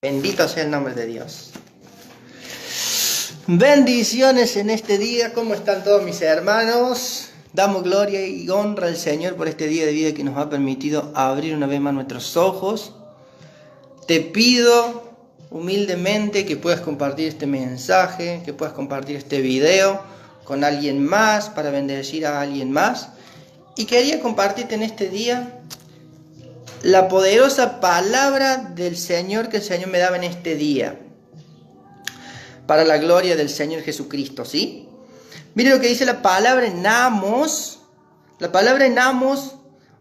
Bendito sea el nombre de Dios. Bendiciones en este día. ¿Cómo están todos mis hermanos? Damos gloria y honra al Señor por este día de vida que nos ha permitido abrir una vez más nuestros ojos. Te pido humildemente que puedas compartir este mensaje, que puedas compartir este video con alguien más para bendecir a alguien más. Y quería compartirte en este día la poderosa palabra del Señor que el Señor me daba en este día, para la gloria del Señor Jesucristo, ¿sí? Mire lo que dice la palabra en Amos. La palabra en Amos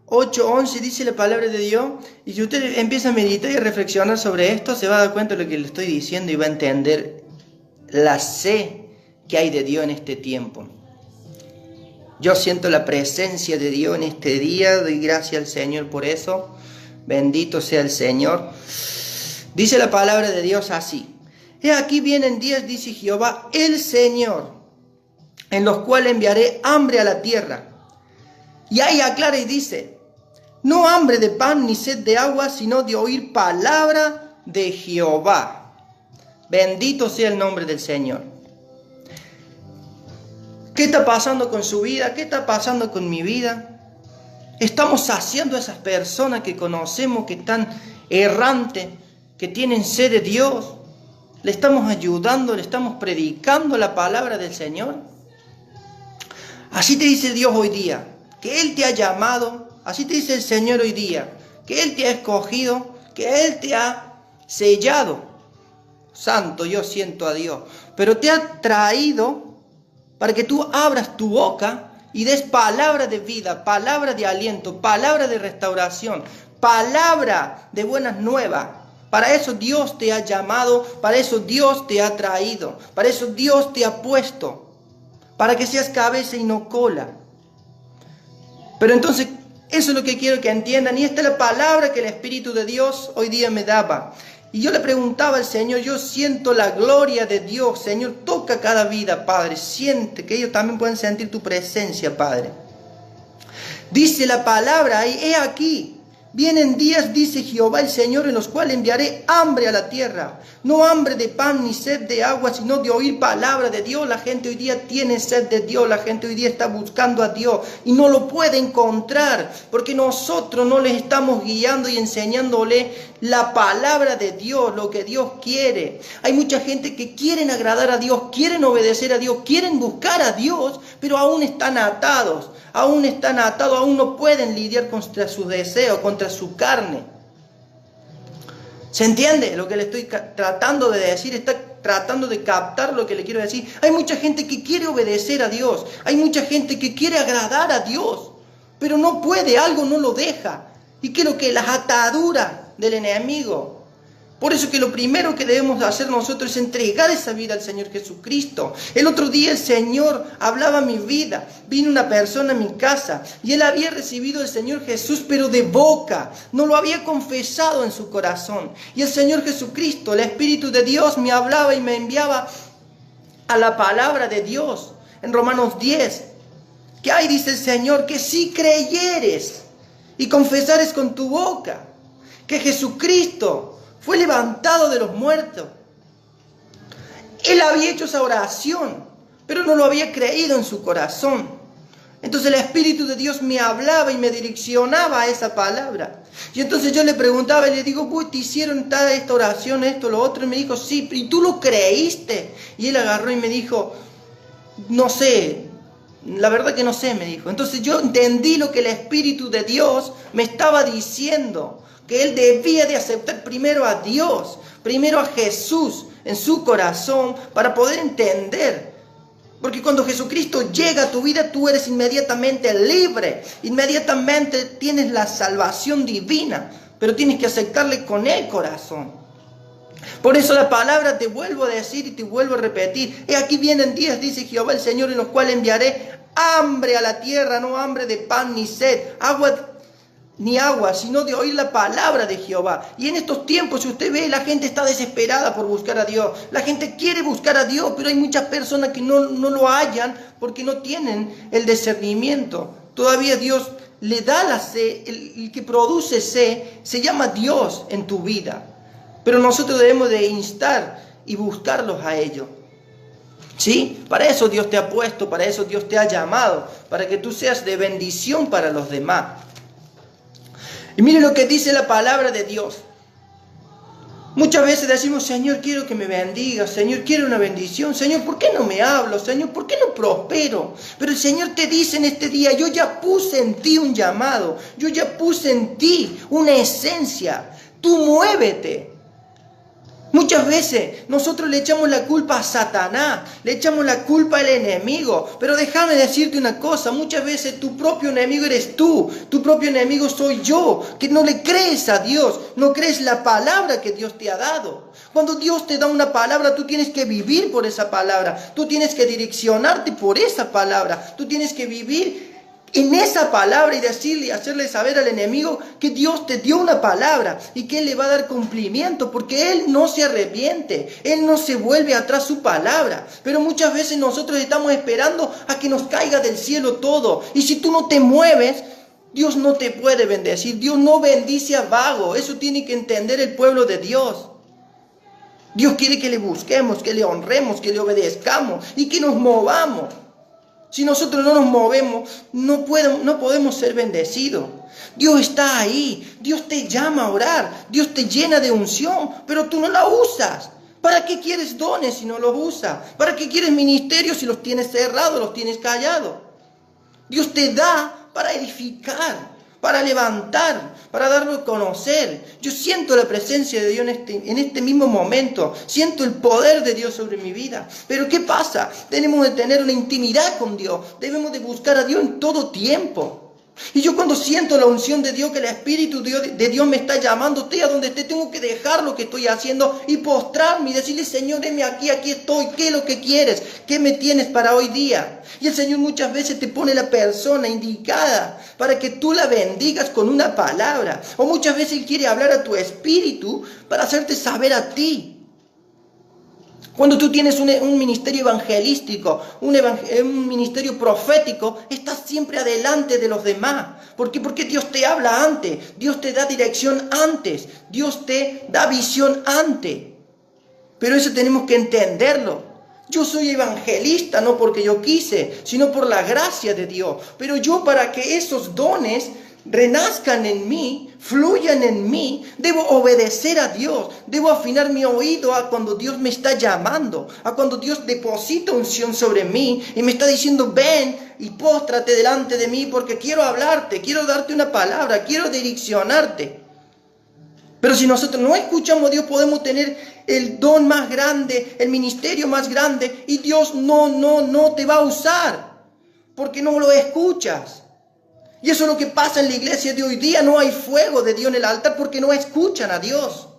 8:11 dice la palabra de Dios. Y si usted empieza a meditar y a reflexionar sobre esto, se va a dar cuenta de lo que le estoy diciendo y va a entender la sed que hay de Dios en este tiempo. Yo siento la presencia de Dios en este día. Doy gracias al Señor por eso. Bendito sea el Señor. Dice la palabra de Dios así: He aquí vienen días, dice Jehová el Señor, en los cuales enviaré hambre a la tierra. Y ahí aclara y dice: no hambre de pan ni sed de agua, sino de oír palabra de Jehová. Bendito sea el nombre del Señor. ¿Qué está pasando con su vida? ¿Qué está pasando con mi vida? Estamos saciando a esas personas que conocemos, que están errantes, que tienen sed de Dios. Le estamos ayudando, le estamos predicando la palabra del Señor. Así te dice Dios hoy día, que Él te ha llamado. Así te dice el Señor hoy día, que Él te ha escogido, que Él te ha sellado. Santo, yo siento a Dios. Pero te ha traído para que tú abras tu boca y des palabra de vida, palabra de aliento, palabra de restauración, palabra de buenas nuevas. Para eso Dios te ha llamado, para eso Dios te ha traído, para eso Dios te ha puesto, para que seas cabeza y no cola. Pero entonces, eso es lo que quiero que entiendan, y esta es la palabra que el Espíritu de Dios hoy día me daba. Y yo le preguntaba al Señor, yo siento la gloria de Dios. Señor, toca cada vida, Padre. Siente que ellos también puedan sentir tu presencia, Padre. Dice la palabra ahí, he aquí, vienen días, dice Jehová el Señor, en los cuales enviaré hambre a la tierra. No hambre de pan ni sed de agua, sino de oír palabra de Dios. La gente hoy día tiene sed de Dios. La gente hoy día está buscando a Dios y no lo puede encontrar porque nosotros no les estamos guiando y enseñándole la palabra de Dios, lo que Dios quiere. Hay mucha gente que quieren agradar a Dios, quieren obedecer a Dios, quieren buscar a Dios, pero aún están atados. Aún no pueden lidiar contra sus deseos, contra su carne. ¿Se entiende lo que le estoy tratando de decir? Está tratando de captar lo que le quiero decir. Hay mucha gente que quiere obedecer a Dios. Hay mucha gente que quiere agradar a Dios. Pero no puede, algo no lo deja. Y creo que las ataduras del enemigo. Por eso que lo primero que debemos hacer nosotros es entregar esa vida al Señor Jesucristo. El otro día el Señor hablaba mi vida. Vino una persona a mi casa y él había recibido al Señor Jesús, pero de boca. No lo había confesado en su corazón. Y el Señor Jesucristo, el Espíritu de Dios, me hablaba y me enviaba a la palabra de Dios. En Romanos 10, que ahí dice el Señor, que si creyeres y confesares con tu boca que Jesucristo fue levantado de los muertos. Él había hecho esa oración, pero no lo había creído en su corazón. Entonces el Espíritu de Dios me hablaba y me direccionaba a esa palabra. Y entonces yo le preguntaba y le digo, pues te hicieron esta oración, esto, lo otro. Y me dijo, sí, ¿y tú lo creíste? Y él agarró y me dijo, no sé, la verdad que no sé, me dijo. Entonces yo entendí lo que el Espíritu de Dios me estaba diciendo. Que él debía de aceptar primero a Dios, primero a Jesús en su corazón para poder entender. Porque cuando Jesucristo llega a tu vida, tú eres inmediatamente libre. Inmediatamente tienes la salvación divina, pero tienes que aceptarle con el corazón. Por eso la palabra te vuelvo a decir y te vuelvo a repetir. He aquí vienen días, dice Jehová el Señor, en los cuales enviaré hambre a la tierra, no hambre de pan ni sed, ni agua, sino de oír la palabra de Jehová. Y en estos tiempos, si usted ve, la gente está desesperada por buscar a Dios. La gente quiere buscar a Dios, pero hay muchas personas que no lo hallan porque no tienen el discernimiento. Todavía Dios le da la sed, el que produce sed, se llama Dios en tu vida. Pero nosotros debemos de instar y buscarlos a ellos. ¿Sí? Para eso Dios te ha puesto, para eso Dios te ha llamado, para que tú seas de bendición para los demás. Y mire lo que dice la palabra de Dios. Muchas veces decimos, Señor, quiero que me bendiga, Señor, quiero una bendición, Señor, ¿por qué no me hablo? Señor, ¿por qué no prospero? Pero el Señor te dice en este día, yo ya puse en ti un llamado, yo ya puse en ti una esencia, tú muévete. Muchas veces nosotros le echamos la culpa a Satanás, le echamos la culpa al enemigo, pero déjame decirte una cosa, muchas veces tu propio enemigo eres tú, tu propio enemigo soy yo, que no le crees a Dios, no crees la palabra que Dios te ha dado. Cuando Dios te da una palabra, tú tienes que vivir por esa palabra, tú tienes que direccionarte por esa palabra, tú tienes que vivir en esa palabra y decirle y hacerle saber al enemigo que Dios te dio una palabra y que Él le va a dar cumplimiento, porque Él no se arrepiente, Él no se vuelve atrás su palabra. Pero muchas veces nosotros estamos esperando a que nos caiga del cielo todo, y si tú no te mueves, Dios no te puede bendecir. Dios no bendice a vago, eso tiene que entender el pueblo de Dios. Dios quiere que le busquemos, que le honremos, que le obedezcamos y que nos movamos. Si nosotros no nos movemos, no podemos ser bendecidos. Dios está ahí, Dios te llama a orar, Dios te llena de unción, pero tú no la usas. ¿Para qué quieres dones si no los usas? ¿Para qué quieres ministerios si los tienes cerrados, los tienes callados? Dios te da para edificar, para levantar, para darlo a conocer. Yo siento la presencia de Dios en este mismo momento. Siento el poder de Dios sobre mi vida. Pero ¿qué pasa? Tenemos de tener una intimidad con Dios. Debemos de buscar a Dios en todo tiempo. Y yo cuando siento la unción de Dios, que el Espíritu de Dios me está llamando, a donde esté, tengo que dejar lo que estoy haciendo y postrarme y decirle, Señor, heme aquí estoy, ¿qué es lo que quieres? ¿Qué me tienes para hoy día? Y el Señor muchas veces te pone la persona indicada para que tú la bendigas con una palabra. O muchas veces Él quiere hablar a tu espíritu para hacerte saber a ti. Cuando tú tienes un ministerio evangelístico, un ministerio profético, estás siempre adelante de los demás. ¿Por qué? Porque Dios te habla antes, Dios te da dirección antes, Dios te da visión antes. Pero eso tenemos que entenderlo. Yo soy evangelista no porque yo quise, sino por la gracia de Dios. Pero yo, para que esos dones renazcan en mí, fluyan en mí, debo obedecer a Dios, debo afinar mi oído a cuando Dios me está llamando, a cuando Dios deposita unción sobre mí y me está diciendo, ven y póstrate delante de mí porque quiero hablarte, quiero darte una palabra, quiero direccionarte. Pero si nosotros no escuchamos a Dios, podemos tener el don más grande, el ministerio más grande, y Dios no te va a usar porque no lo escuchas. Y eso es lo que pasa en la iglesia de hoy día. No hay fuego de Dios en el altar porque no escuchan a Dios.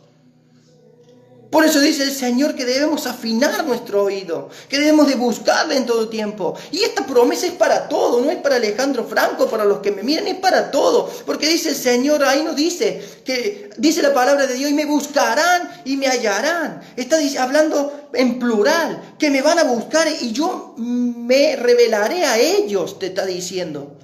Por eso dice el Señor que debemos afinar nuestro oído, que debemos de buscarle en todo tiempo. Y esta promesa es para todo, no es para Alejandro Franco, para los que me miran, es para todo. Porque dice el Señor, ahí nos dice, que dice la palabra de Dios, y me buscarán y me hallarán. Está hablando en plural, que me van a buscar y yo me revelaré a ellos, te está diciendo.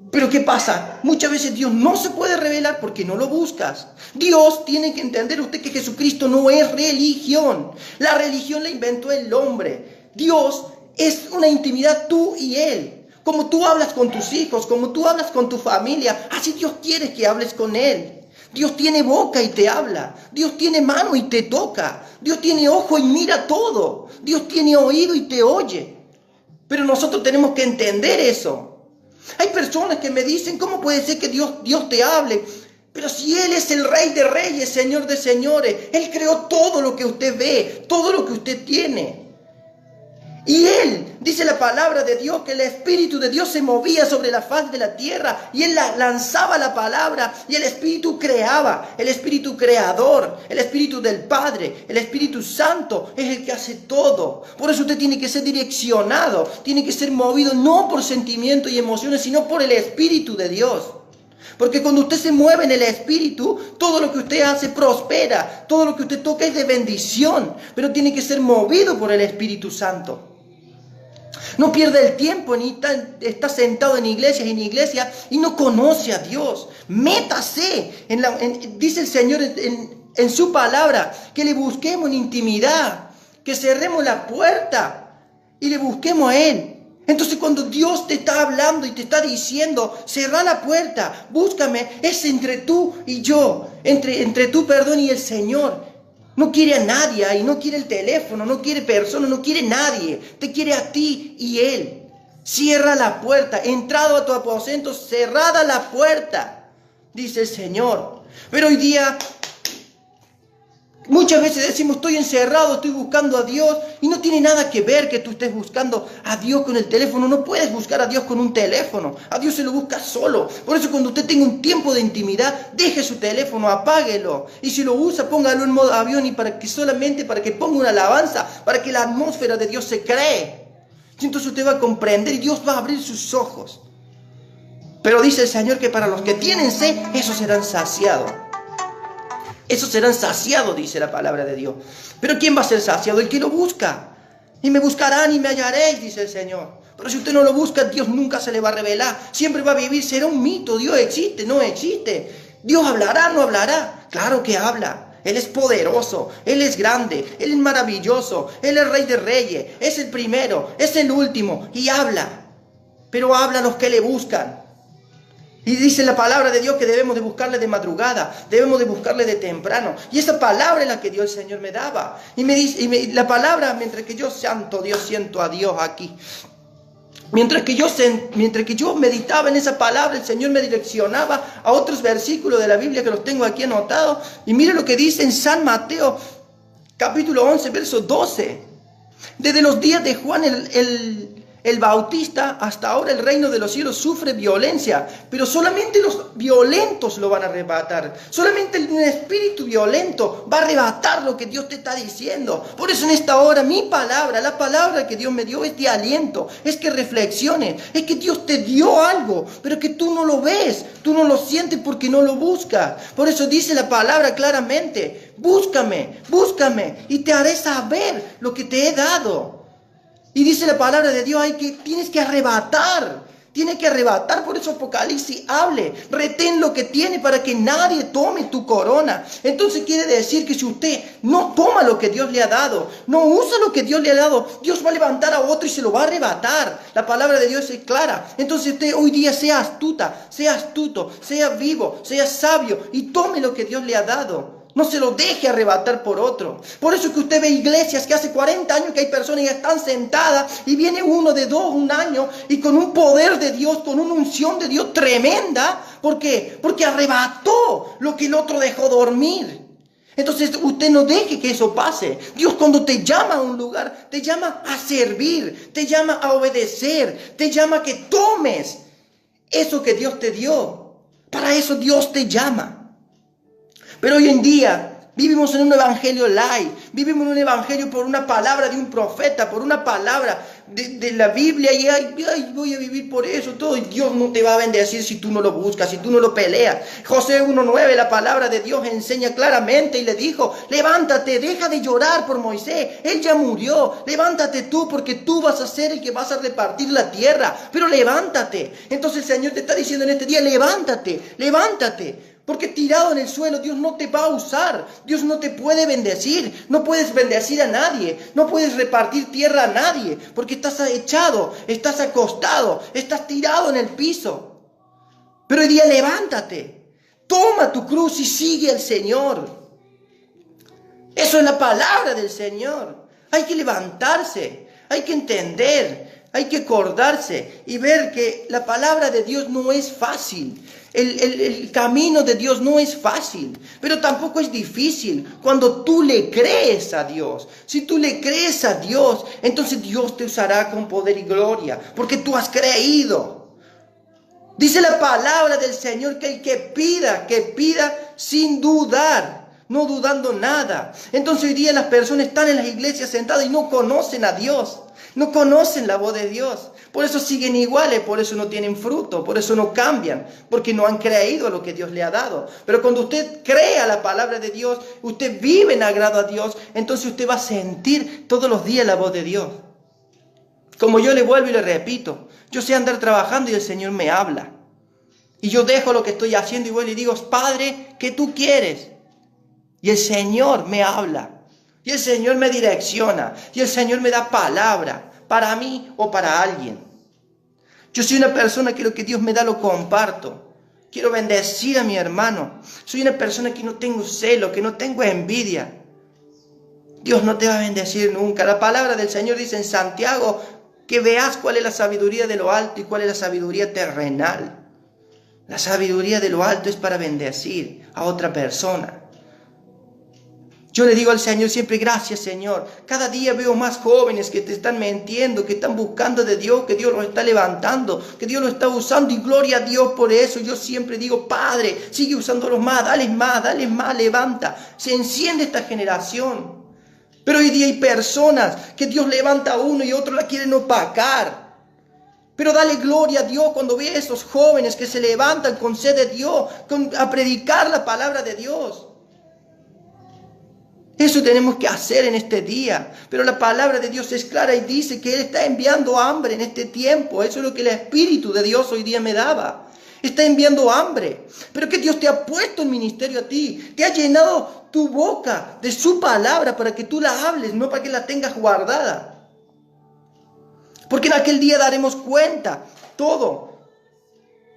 Pero ¿qué pasa? Muchas veces Dios no se puede revelar porque no lo buscas. Dios tiene que entender usted que Jesucristo no es religión. La religión la inventó el hombre. Dios es una intimidad tú y Él. Como tú hablas con tus hijos, como tú hablas con tu familia, así Dios quiere que hables con Él. Dios tiene boca y te habla. Dios tiene mano y te toca. Dios tiene ojo y mira todo. Dios tiene oído y te oye. Pero nosotros tenemos que entender eso. Hay personas que me dicen, ¿cómo puede ser que Dios te hable? Pero si Él es el Rey de Reyes, Señor de Señores, Él creó todo lo que usted ve, todo lo que usted tiene. Y Él, dice la palabra de Dios, que el Espíritu de Dios se movía sobre la faz de la tierra y Él lanzaba la palabra y el Espíritu creaba, el Espíritu creador, el Espíritu del Padre, el Espíritu Santo es el que hace todo. Por eso usted tiene que ser direccionado, tiene que ser movido no por sentimientos y emociones, sino por el Espíritu de Dios. Porque cuando usted se mueve en el Espíritu, todo lo que usted hace prospera, todo lo que usted toca es de bendición, pero tiene que ser movido por el Espíritu Santo. No pierda el tiempo ni está sentado en iglesias y no conoce a Dios. Métase. Dice el Señor en en su palabra, que le busquemos en intimidad, que cerremos la puerta y le busquemos a Él. Entonces cuando Dios te está hablando y te está diciendo, cerrá la puerta, búscame, es entre tú y yo, entre tú, perdón, y el Señor. No quiere a nadie ahí, no quiere el teléfono, no quiere personas, no quiere nadie. Te quiere a ti y Él. Cierra la puerta, entrado a tu aposento, cerrada la puerta, dice el Señor. Pero hoy día muchas veces decimos, estoy encerrado, estoy buscando a Dios, y no tiene nada que ver que tú estés buscando a Dios con el teléfono. No puedes buscar a Dios con un teléfono, a Dios se lo busca solo. Por eso cuando usted tenga un tiempo de intimidad, deje su teléfono, apáguelo, y si lo usa, póngalo en modo avión, y para que ponga una alabanza, para que la atmósfera de Dios se cree. Y entonces usted va a comprender y Dios va a abrir sus ojos. Pero dice el Señor que para los que tienen sed, esos serán saciados. Esos serán saciados, dice la palabra de Dios. Pero ¿quién va a ser saciado? El que lo busca. Y me buscarán y me hallaréis, dice el Señor. Pero si usted no lo busca, Dios nunca se le va a revelar. Siempre va a vivir, será un mito. Dios existe, no existe. Dios hablará, no hablará. Claro que habla. Él es poderoso, Él es grande, Él es maravilloso, Él es Rey de Reyes, es el primero, es el último, y habla. Pero habla a los que le buscan. Y dice la palabra de Dios que debemos de buscarle de madrugada, debemos de buscarle de temprano. Y esa palabra es la que Dios el Señor me daba. Y me dice, la palabra, mientras que yo santo Dios, siento a Dios aquí. Mientras que yo meditaba en esa palabra, el Señor me direccionaba a otros versículos de la Biblia que los tengo aquí anotados. Y mire lo que dice en San Mateo, capítulo 11, verso 12. Desde los días de Juan el Bautista hasta ahora el reino de los cielos sufre violencia, pero solamente los violentos lo van a arrebatar. Solamente un espíritu violento va a arrebatar lo que Dios te está diciendo. Por eso en esta hora mi palabra, la palabra que Dios me dio es de aliento, es que reflexiones, es que Dios te dio algo, pero que tú no lo ves, tú no lo sientes porque no lo buscas. Por eso dice la palabra claramente, búscame, búscame y te haré saber lo que te he dado. Y dice la palabra de Dios, tienes que arrebatar. Tienes que arrebatar, por eso Apocalipsis hable. Retén lo que tiene para que nadie tome tu corona. Entonces quiere decir que si usted no toma lo que Dios le ha dado, no usa lo que Dios le ha dado, Dios va a levantar a otro y se lo va a arrebatar. La palabra de Dios es clara. Entonces usted hoy día sea astuta, sea astuto, sea vivo, sea sabio y tome lo que Dios le ha dado. No se lo deje arrebatar por otro. Por eso es que usted ve iglesias que hace 40 años que hay personas que están sentadas y viene uno de 2, 1 año y con un poder de Dios, con una unción de Dios tremenda. ¿Por qué? Porque arrebató lo que el otro dejó dormir. Entonces usted no deje que eso pase. Dios cuando te llama a un lugar, te llama a servir, te llama a obedecer, te llama a que tomes eso que Dios te dio. Para eso Dios te llama. Pero hoy en día vivimos en un evangelio light, vivimos en un evangelio por una palabra de un profeta, por una palabra de la Biblia y voy a vivir por eso todo. Y Dios no te va a bendecir si tú no lo buscas, si tú no lo peleas. Josué 1:9, la palabra de Dios enseña claramente y le dijo, levántate, deja de llorar por Moisés, él ya murió, levántate tú porque tú vas a ser el que vas a repartir la tierra, pero levántate. Entonces el Señor te está diciendo en este día, levántate, levántate. Porque tirado en el suelo Dios no te va a usar. Dios no te puede bendecir. No puedes bendecir a nadie. No puedes repartir tierra a nadie. Porque estás echado, estás acostado, estás tirado en el piso. Pero hoy día levántate. Toma tu cruz y sigue al Señor. Eso es la palabra del Señor. Hay que levantarse. Hay que entender. Hay que acordarse y ver que la palabra de Dios no es fácil. El camino de Dios no es fácil, pero tampoco es difícil cuando tú le crees a Dios. Si tú le crees a Dios, entonces Dios te usará con poder y gloria, porque tú has creído. Dice la palabra del Señor que el que pida sin dudar, no dudando nada. Entonces hoy día las personas están en las iglesias sentadas y no conocen a Dios. No conocen la voz de Dios. Por eso siguen iguales, por eso no tienen fruto, por eso no cambian, porque no han creído lo que Dios le ha dado. Pero cuando usted crea la palabra de Dios, usted vive en agrado a Dios, entonces usted va a sentir todos los días la voz de Dios. Como yo le vuelvo y le repito, yo sé andar trabajando y el Señor me habla. Y yo dejo lo que estoy haciendo y voy y le digo, Padre, ¿qué tú quieres? Y el Señor me habla. Y el Señor me direcciona. Y el Señor me da palabra para mí o para alguien. Yo soy una persona que lo que Dios me da lo comparto. Quiero bendecir a mi hermano. Soy una persona que no tengo celo, que no tengo envidia. Dios no te va a bendecir nunca. La palabra del Señor dice en Santiago que veas cuál es la sabiduría de lo alto y cuál es la sabiduría terrenal. La sabiduría de lo alto es para bendecir a otra persona. Yo le digo al Señor siempre, gracias Señor. Cada día veo más jóvenes que te están mintiendo, que están buscando de Dios, que Dios los está levantando, que Dios los está usando y gloria a Dios por eso. Yo siempre digo, Padre, sigue usándolos más, dales más, levanta. Se enciende esta generación. Pero hoy día hay personas que Dios levanta a uno y otro la quieren opacar. Pero dale gloria a Dios cuando ve a esos jóvenes que se levantan con sed de Dios, a predicar la palabra de Dios. Eso tenemos que hacer en este día. Pero la palabra de Dios es clara y dice que Él está enviando hambre en este tiempo. Eso es lo que el Espíritu de Dios hoy día me daba. Está enviando hambre. Pero que Dios te ha puesto en ministerio a ti. Te ha llenado tu boca de su palabra para que tú la hables, no para que la tengas guardada. Porque en aquel día daremos cuenta todo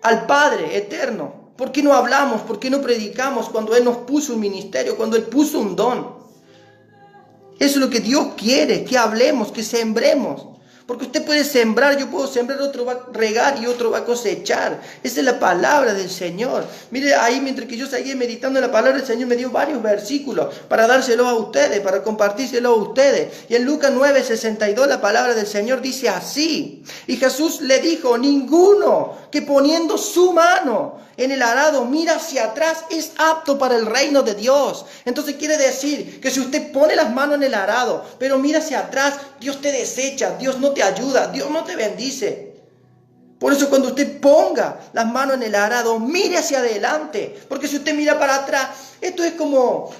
al Padre eterno. ¿Por qué no hablamos? ¿Por qué no predicamos cuando Él nos puso un ministerio, cuando Él puso un don? Eso es lo que Dios quiere, que hablemos, que sembremos. Porque usted puede sembrar, yo puedo sembrar, otro va a regar y otro va a cosechar. Esa es la palabra del Señor. Mire, ahí mientras que yo seguía meditando en la palabra del Señor, me dio varios versículos para dárselos a ustedes, para compartírselos a ustedes. Y en Lucas 9:62 la palabra del Señor dice así. Y Jesús le dijo, ninguno que poniendo su mano en el arado mira hacia atrás es apto para el reino de Dios. Entonces quiere decir que si usted pone las manos en el arado, pero mira hacia atrás, Dios te desecha, Dios no te ayuda, Dios no te bendice. Por eso cuando usted ponga las manos en el arado, mire hacia adelante. Porque si usted mira para atrás, esto es como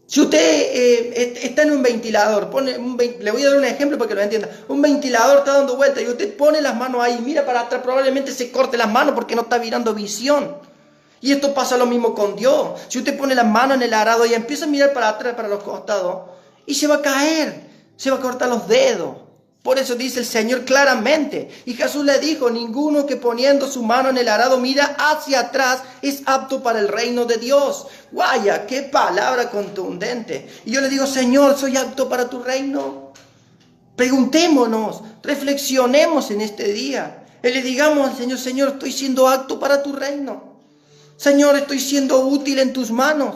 si usted está en un ventilador. Le voy a dar un ejemplo para que lo entienda. Un ventilador está dando vueltas y usted pone las manos ahí, mira para atrás, probablemente se corte las manos porque no está mirando visión. Y esto pasa lo mismo con Dios. Si usted pone las manos en el arado y empieza a mirar para atrás, para los costados, y se va a caer, se va a cortar los dedos. Por eso dice el Señor claramente. Y Jesús le dijo, ninguno que poniendo su mano en el arado mira hacia atrás es apto para el reino de Dios. Vaya, qué palabra contundente. Y yo le digo, Señor, ¿soy apto para tu reino? Preguntémonos, reflexionemos en este día. Y le digamos al Señor, Señor, estoy siendo apto para tu reino. Señor, estoy siendo útil en tus manos.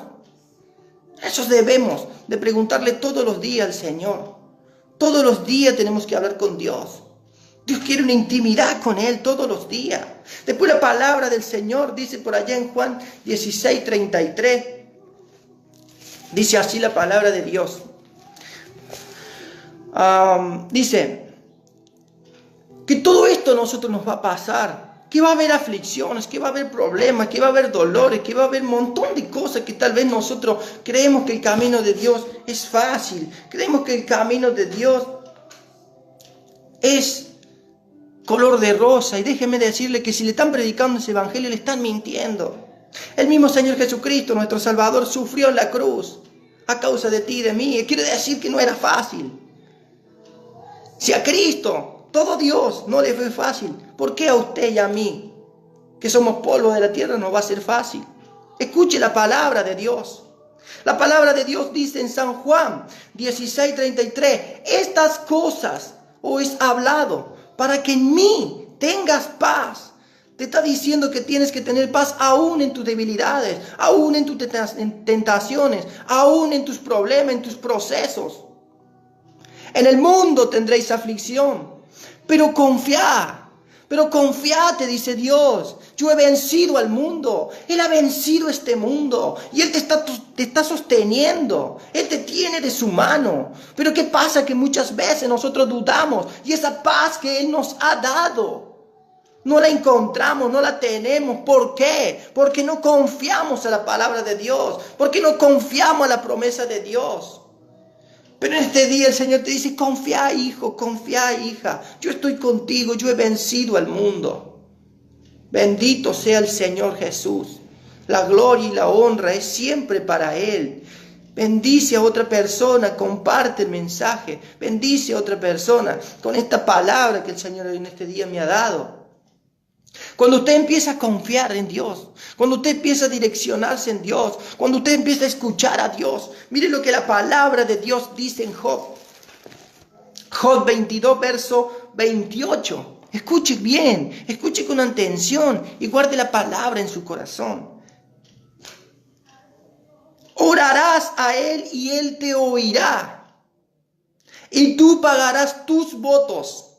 Eso debemos de preguntarle todos los días al Señor. Todos los días tenemos que hablar con Dios. Dios quiere una intimidad con Él todos los días. Después la palabra del Señor dice por allá en Juan 16:33. Dice así la palabra de Dios. Dice que todo esto a nosotros nos va a pasar. Que va a haber aflicciones, que va a haber problemas, que va a haber dolores, que va a haber un montón de cosas que tal vez nosotros creemos que el camino de Dios es fácil. Creemos que el camino de Dios es color de rosa. Y déjeme decirle que si le están predicando ese evangelio, le están mintiendo. El mismo Señor Jesucristo, nuestro Salvador, sufrió en la cruz a causa de ti y de mí. Quiere decir que no era fácil. Si a Cristo, todo Dios, no le fue fácil, ¿por qué a usted y a mí, que somos polvo de la tierra, no va a ser fácil? Escuche la palabra de Dios. La palabra de Dios dice en San Juan 16:33, estas cosas os he hablado para que en mí tengas paz. Te está diciendo que tienes que tener paz aún en tus debilidades, aún en tus tentaciones, aún en tus problemas, en tus procesos. En el mundo tendréis aflicción, pero confía, te dice Dios. Yo he vencido al mundo, Él ha vencido este mundo y Él te está sosteniendo, Él te tiene de su mano. Pero ¿qué pasa? Que muchas veces nosotros dudamos y esa paz que Él nos ha dado, no la encontramos, no la tenemos. ¿Por qué? Porque no confiamos a la palabra de Dios, porque no confiamos a la promesa de Dios. Pero en este día el Señor te dice, confía, hijo, confía, hija. Yo estoy contigo, yo he vencido al mundo. Bendito sea el Señor Jesús. La gloria y la honra es siempre para Él. Bendice a otra persona, comparte el mensaje, bendice a otra persona con esta palabra que el Señor en este día me ha dado. Cuando usted empieza a confiar en Dios, cuando usted empieza a direccionarse en Dios, cuando usted empieza a escuchar a Dios, mire lo que la palabra de Dios dice en Job. Job 22, verso 28. Escuche bien, escuche con atención y guarde la palabra en su corazón. Orarás a Él y Él te oirá. Y tú pagarás tus votos.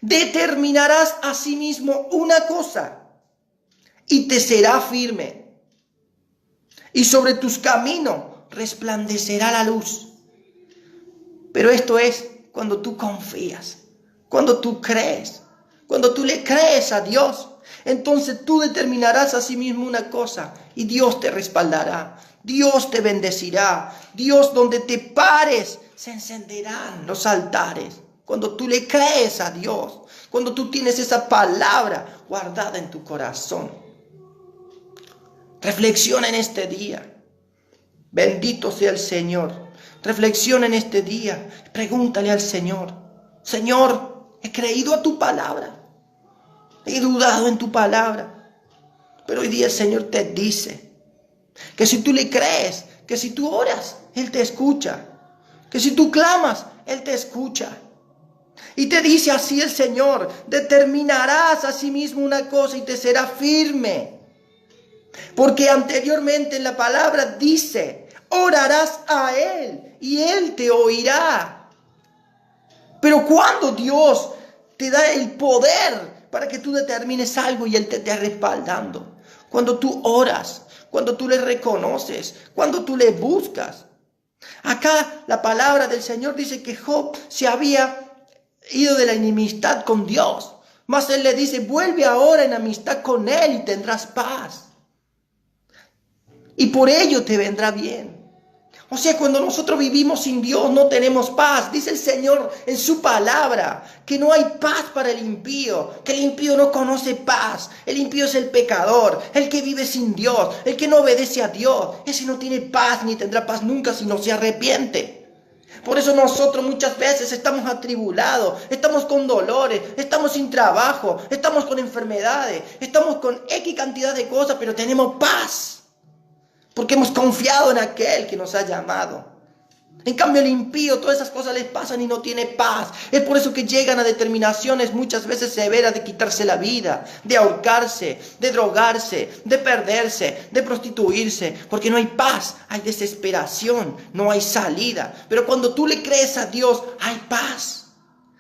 Determinarás a sí mismo una cosa y te será firme. Y sobre tus caminos resplandecerá la luz. Pero esto es cuando tú confías, cuando tú crees, cuando tú le crees a Dios. Entonces tú determinarás a sí mismo una cosa y Dios te respaldará. Dios te bendecirá. Dios, donde te pares, se encenderán los altares. Cuando tú le crees a Dios, cuando tú tienes esa palabra guardada en tu corazón. Reflexiona en este día. Bendito sea el Señor. Reflexiona en este día. Pregúntale al Señor. Señor, he creído a tu palabra. He dudado en tu palabra. Pero hoy día el Señor te dice que si tú le crees, que si tú oras, Él te escucha. Que si tú clamas, Él te escucha. Y te dice así el Señor: determinarás a sí mismo una cosa y te será firme. Porque anteriormente en la palabra dice: orarás a Él y Él te oirá. Pero cuando Dios te da el poder para que tú determines algo y Él te esté respaldando, cuando tú oras, cuando tú le reconoces, cuando tú le buscas. Acá la palabra del Señor dice que Job se había ido de la enemistad con Dios, mas Él le dice: vuelve ahora en amistad con Él y tendrás paz. Y por ello te vendrá bien. O sea, cuando nosotros vivimos sin Dios no tenemos paz. Dice el Señor en su palabra que no hay paz para el impío, que el impío no conoce paz. El impío es el pecador, el que vive sin Dios, el que no obedece a Dios. Ese no tiene paz ni tendrá paz nunca si no se arrepiente. Por eso nosotros muchas veces estamos atribulados, estamos con dolores, estamos sin trabajo, estamos con enfermedades, estamos con X cantidad de cosas, pero tenemos paz. Porque hemos confiado en aquel que nos ha llamado. En cambio el impío, todas esas cosas les pasan y no tiene paz. Es por eso que llegan a determinaciones muchas veces severas de quitarse la vida, de ahorcarse, de drogarse, de perderse, de prostituirse. Porque no hay paz, hay desesperación, no hay salida. Pero cuando tú le crees a Dios, hay paz.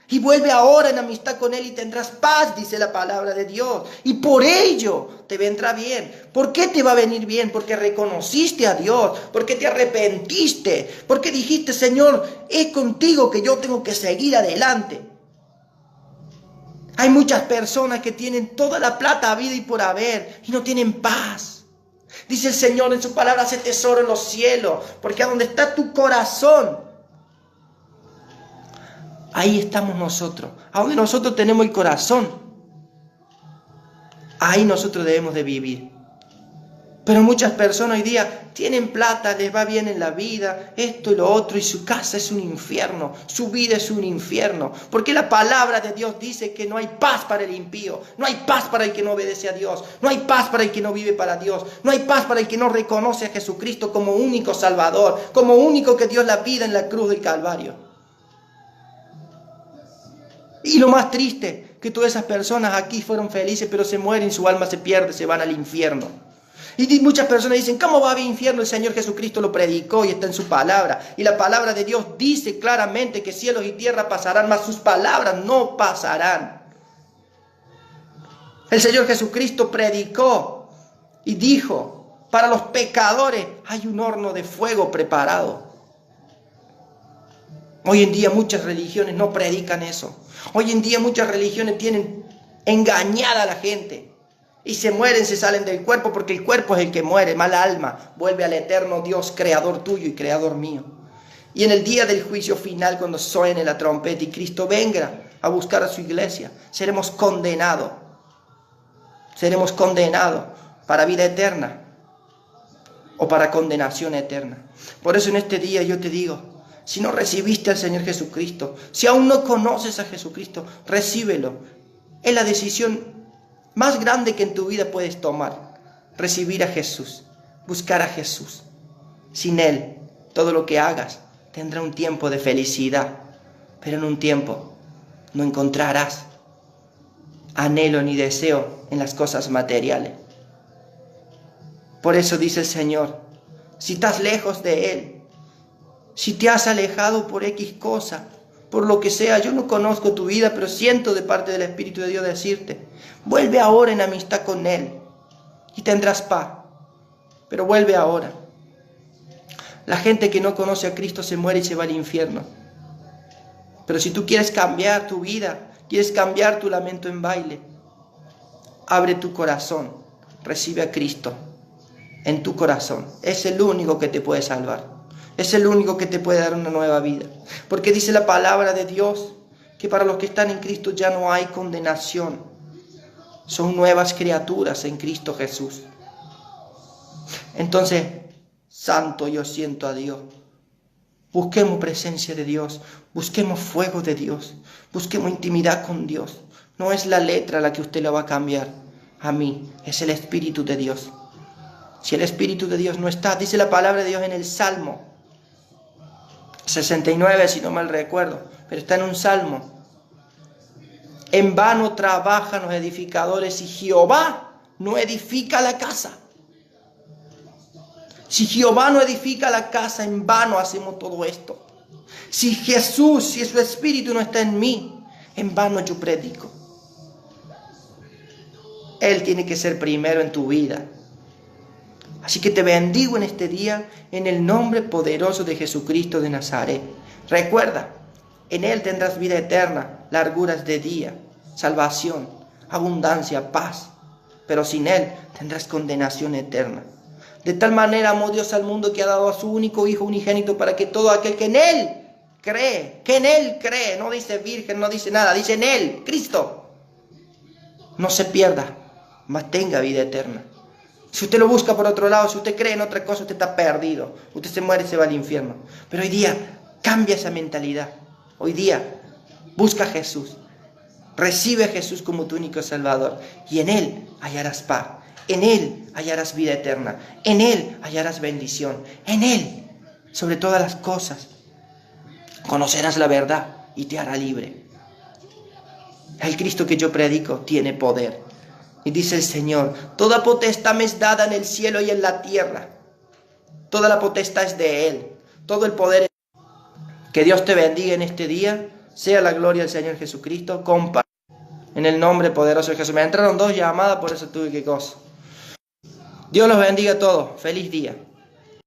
Y vuelve ahora en amistad con Él y tendrás paz, dice la palabra de Dios. Y por ello te vendrá bien. ¿Por qué te va a venir bien? Porque reconociste a Dios, porque te arrepentiste, porque dijiste: Señor, es contigo que yo tengo que seguir adelante. Hay muchas personas que tienen toda la plata habida y por haber y no tienen paz. Dice el Señor en su palabra: hace tesoro en los cielos, porque a donde está tu corazón, ahí estamos nosotros. A donde nosotros tenemos el corazón, ahí nosotros debemos de vivir. Pero muchas personas hoy día tienen plata, les va bien en la vida, esto y lo otro, y su casa es un infierno, su vida es un infierno. Porque la palabra de Dios dice que no hay paz para el impío, no hay paz para el que no obedece a Dios, no hay paz para el que no vive para Dios, no hay paz para el que no reconoce a Jesucristo como único Salvador, como único que dio la vida en la cruz del Calvario. Y lo más triste, que todas esas personas aquí fueron felices, pero se mueren, su alma se pierde, se van al infierno. Y muchas personas dicen: ¿cómo va a haber infierno? El Señor Jesucristo lo predicó y está en su palabra. Y la palabra de Dios dice claramente que cielos y tierra pasarán, mas sus palabras no pasarán. El Señor Jesucristo predicó y dijo: para los pecadores hay un horno de fuego preparado. Hoy en día muchas religiones no predican eso. Hoy en día muchas religiones tienen engañada a la gente. Y se mueren, se salen del cuerpo, porque el cuerpo es el que muere. Mala alma vuelve al eterno Dios, creador tuyo y creador mío. Y en el día del juicio final, cuando suene la trompeta y Cristo venga a buscar a su iglesia, seremos condenados. Seremos condenados para vida eterna. o para condenación eterna. Por eso en este día yo te digo, si no recibiste al Señor Jesucristo, si aún no conoces a Jesucristo, recíbelo. Es la decisión más grande que en tu vida puedes tomar. Recibir a Jesús, buscar a Jesús. Sin Él, todo lo que hagas tendrá un tiempo de felicidad, pero en un tiempo no encontrarás anhelo ni deseo en las cosas materiales. Por eso dice el Señor, si estás lejos de Él, si te has alejado por X cosa, por lo que sea, yo no conozco tu vida, pero siento de parte del Espíritu de Dios decirte, vuelve ahora en amistad con Él y tendrás paz, pero vuelve ahora. La gente que no conoce a Cristo se muere y se va al infierno. Pero si tú quieres cambiar tu vida, quieres cambiar tu lamento en baile, abre tu corazón, recibe a Cristo en tu corazón. Es el único que te puede salvar. Es el único que te puede dar una nueva vida. Porque dice la palabra de Dios que para los que están en Cristo ya no hay condenación. Son nuevas criaturas en Cristo Jesús. Entonces, santo yo siento a Dios. Busquemos presencia de Dios, busquemos fuego de Dios, busquemos intimidad con Dios. No es la letra la que usted la va a cambiar a mí, es el Espíritu de Dios. Si el Espíritu de Dios no está, dice la palabra de Dios en el Salmo 69, si no mal recuerdo, pero está en un Salmo. En vano trabajan los edificadores y Jehová no edifica la casa. Si Jehová no edifica la casa, en vano hacemos todo esto. Si Jesús, si su Espíritu no está en mí, en vano yo predico. Él tiene que ser primero en tu vida. Así que te bendigo en este día, en el nombre poderoso de Jesucristo de Nazaret. Recuerda, en Él tendrás vida eterna, larguras de día, salvación, abundancia, paz. Pero sin Él tendrás condenación eterna. De tal manera amó Dios al mundo que ha dado a su único Hijo unigénito para que todo aquel que en Él cree, no dice virgen, no dice nada, dice en Él, Cristo, no se pierda, mas tenga vida eterna. Si usted lo busca por otro lado, si usted cree en otra cosa, usted está perdido. Usted se muere y se va al infierno. Pero hoy día cambia esa mentalidad. Hoy día busca a Jesús. Recibe a Jesús como tu único Salvador. Y en Él hallarás paz. En Él hallarás vida eterna. En Él hallarás bendición. En Él, sobre todas las cosas, conocerás la verdad y te hará libre. El Cristo que yo predico tiene poder. Y dice el Señor, toda potestad me es dada en el cielo y en la tierra. Toda la potestad es de Él. Todo el poder es de Él. Que Dios te bendiga en este día. Sea la gloria del Señor Jesucristo. Comparte en el nombre poderoso de Jesús. Me entraron 2 llamadas, por eso tuve que cosa. Dios los bendiga a todos. Feliz día.